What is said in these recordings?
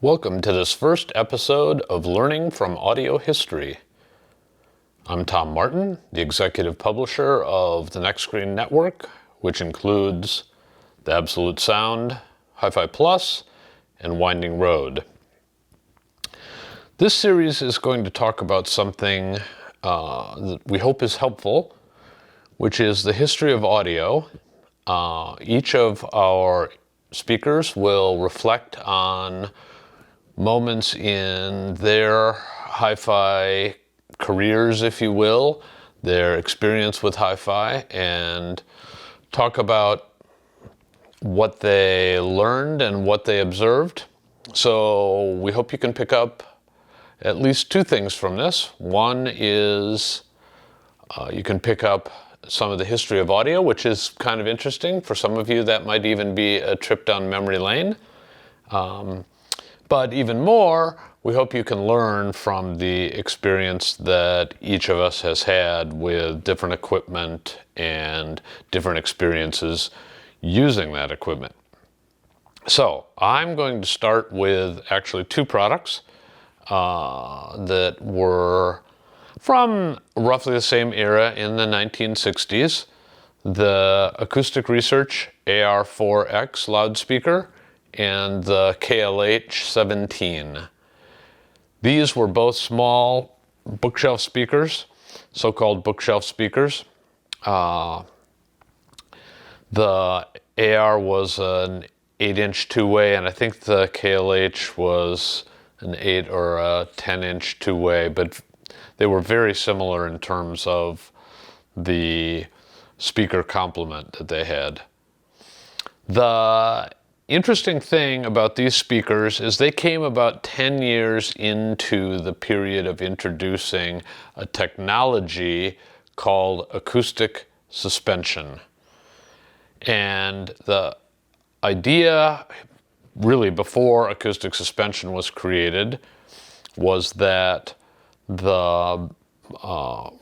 Welcome to this first episode of Learning from Audio History. I'm Tom Martin, the executive publisher of the Nextscreen network, which includes The Absolute Sound, Hi-Fi Plus, and Winding Road. This series is going to talk about something that we hope is helpful, which is the history of audio. Each of our speakers will reflect on moments in their hi-fi careers, if you will, their experience with hi-fi, and talk about what they learned and what they observed. So we hope you can pick up at least two things from this. One is you can pick up some of the history of audio, which is kind of interesting. For some of you, that might even be a trip down memory lane. But even more, we hope you can learn from the experience that each of us has had with different equipment and different experiences using that equipment. So I'm going to start with actually two products that were from roughly the same era in the 1960s. The Acoustic Research AR4X loudspeaker and the KLH 17. These were both small bookshelf speakers, so-called bookshelf speakers. The AR was an 8-inch two-way, and I think the KLH was an 8 or a 10-inch two-way, but they were very similar in terms of the speaker complement that they had. The interesting thing about these speakers is they came about 10 years into the period of introducing a technology called acoustic suspension. And the idea, really before acoustic suspension was created, was that the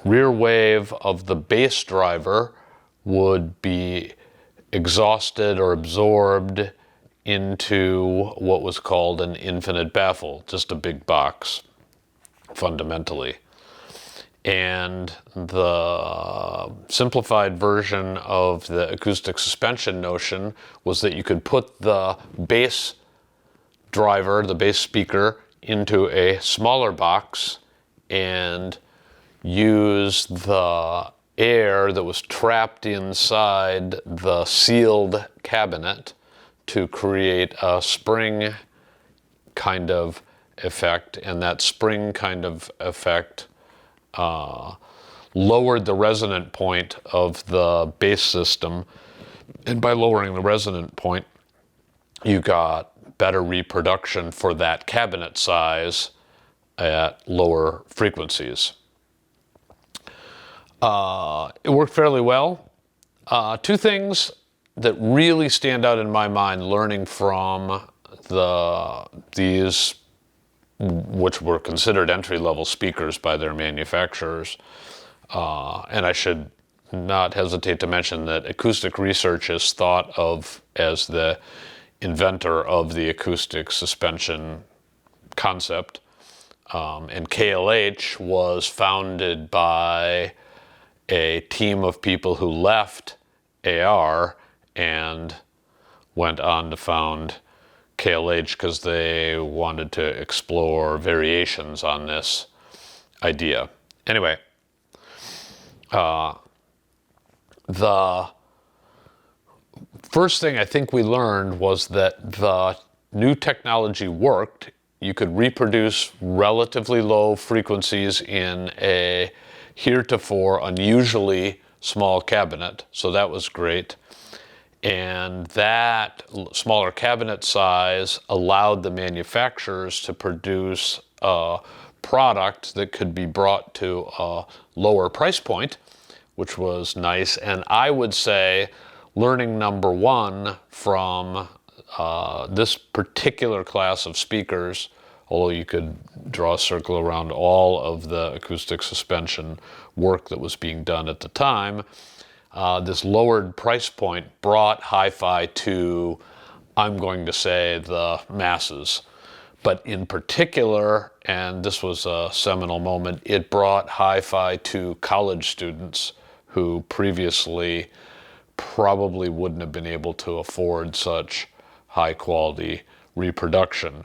rear wave of the bass driver would be exhausted or absorbed into what was called an infinite baffle, just a big box, fundamentally. And the simplified version of the acoustic suspension notion was that you could put the bass driver, the bass speaker, into a smaller box and use the air that was trapped inside the sealed cabinet to create a spring kind of effect, and that spring kind of effect lowered the resonant point of the bass system, and by lowering the resonant point, you got better reproduction for that cabinet size at lower frequencies. It worked fairly well. Two things that really stand out in my mind learning from these, which were considered entry-level speakers by their manufacturers. And I should not hesitate to mention that Acoustic Research is thought of as the inventor of the acoustic suspension concept. And KLH was founded by a team of people who left AR and went on to found KLH because they wanted to explore variations on this idea. Anyway, the first thing I think we learned was that the new technology worked. You could reproduce relatively low frequencies in a heretofore unusually small cabinet, so that was great. And that smaller cabinet size allowed the manufacturers to produce a product that could be brought to a lower price point, which was nice. And I would say learning number one from this particular class of speakers, although you could draw a circle around all of the acoustic suspension work that was being done at the time, this lowered price point brought hi-fi to, I'm going to say, the masses. But in particular, and this was a seminal moment, it brought hi-fi to college students who previously probably wouldn't have been able to afford such high quality reproduction.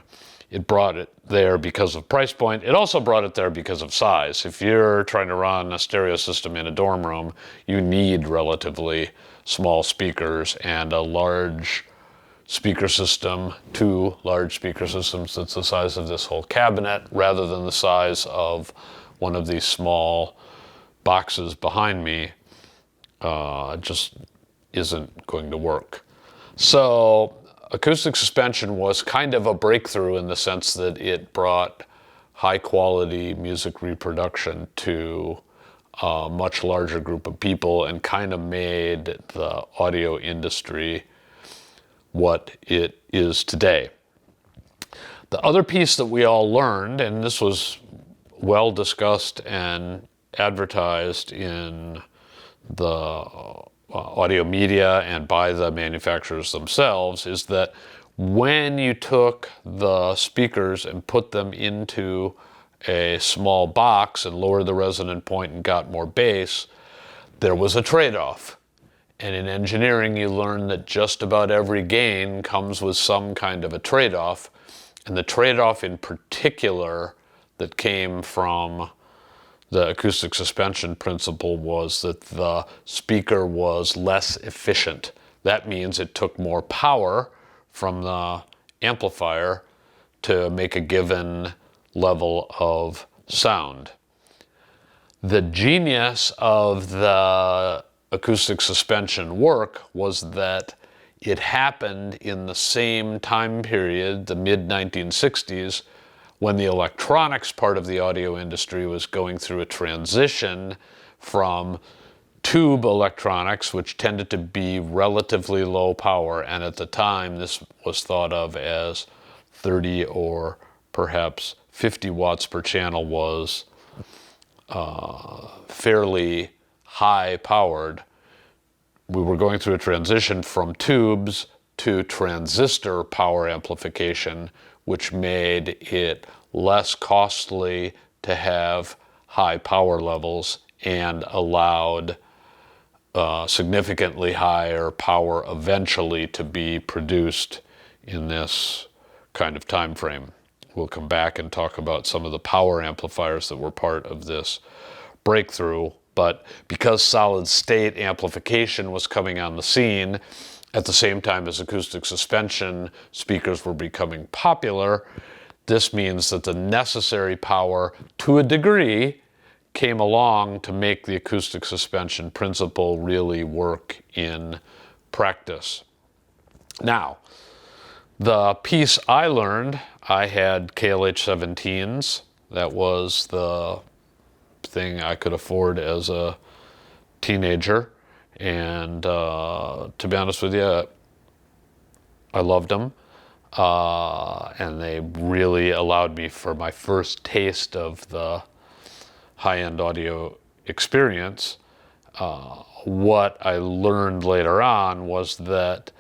It brought it there because of price point. It also brought it there because of size. If you're trying to run a stereo system in a dorm room, you need relatively small speakers and a large speaker system, 2 large speaker systems that's the size of this whole cabinet, rather than the size of one of these small boxes behind me, just isn't going to work. So acoustic suspension was kind of a breakthrough in the sense that it brought high quality music reproduction to a much larger group of people and kind of made the audio industry what it is today. The other piece that we all learned, and this was well discussed and advertised in the audio media and by the manufacturers themselves, is that when you took the speakers and put them into a small box and lowered the resonant point and got more bass, there was a trade-off. And in engineering, you learn that just about every gain comes with some kind of a trade-off. And the trade-off in particular that came from the acoustic suspension principle was that the speaker was less efficient. That means it took more power from the amplifier to make a given level of sound. The genius of the acoustic suspension work was that it happened in the same time period, the mid-1960s, when the electronics part of the audio industry was going through a transition from tube electronics, which tended to be relatively low power, and at the time this was thought of as 30 or perhaps 50 watts per channel was fairly high powered. We were going through a transition from tubes to transistor power amplification, which made it less costly to have high power levels and allowed significantly higher power eventually to be produced in this kind of time frame. We'll come back and talk about some of the power amplifiers that were part of this breakthrough. But because solid state amplification was coming on the scene at the same time as acoustic suspension speakers were becoming popular, this means that the necessary power, to a degree, came along to make the acoustic suspension principle really work in practice. Now, the piece I learned, I had KLH 17s. That was the thing I could afford as a teenager, and to be honest with you, I loved them, and they really allowed me for my first taste of the high-end audio experience. What I learned later on was that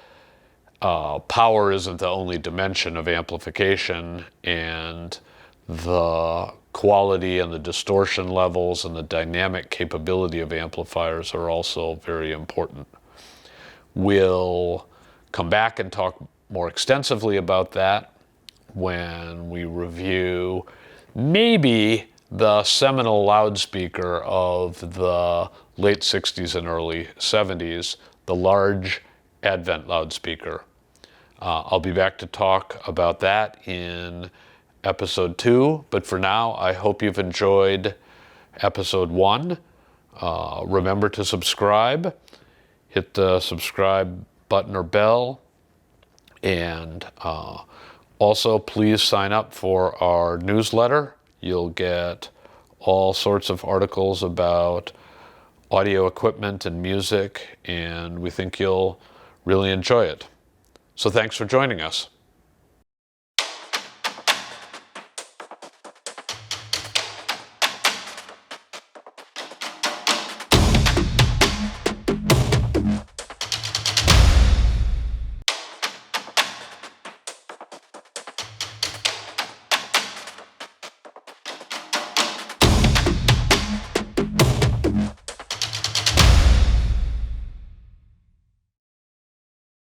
power isn't the only dimension of amplification, and the quality and the distortion levels and the dynamic capability of amplifiers are also very important. We'll come back and talk more extensively about that when we review maybe the seminal loudspeaker of the late 60s and early 70s, the large Advent loudspeaker. I'll be back to talk about that in episode 2, but for now, I hope you've enjoyed episode 1. Remember to subscribe, hit the subscribe button or bell, and also please sign up for our newsletter. You'll get all sorts of articles about audio equipment and music, and we think you'll really enjoy it. So thanks for joining us.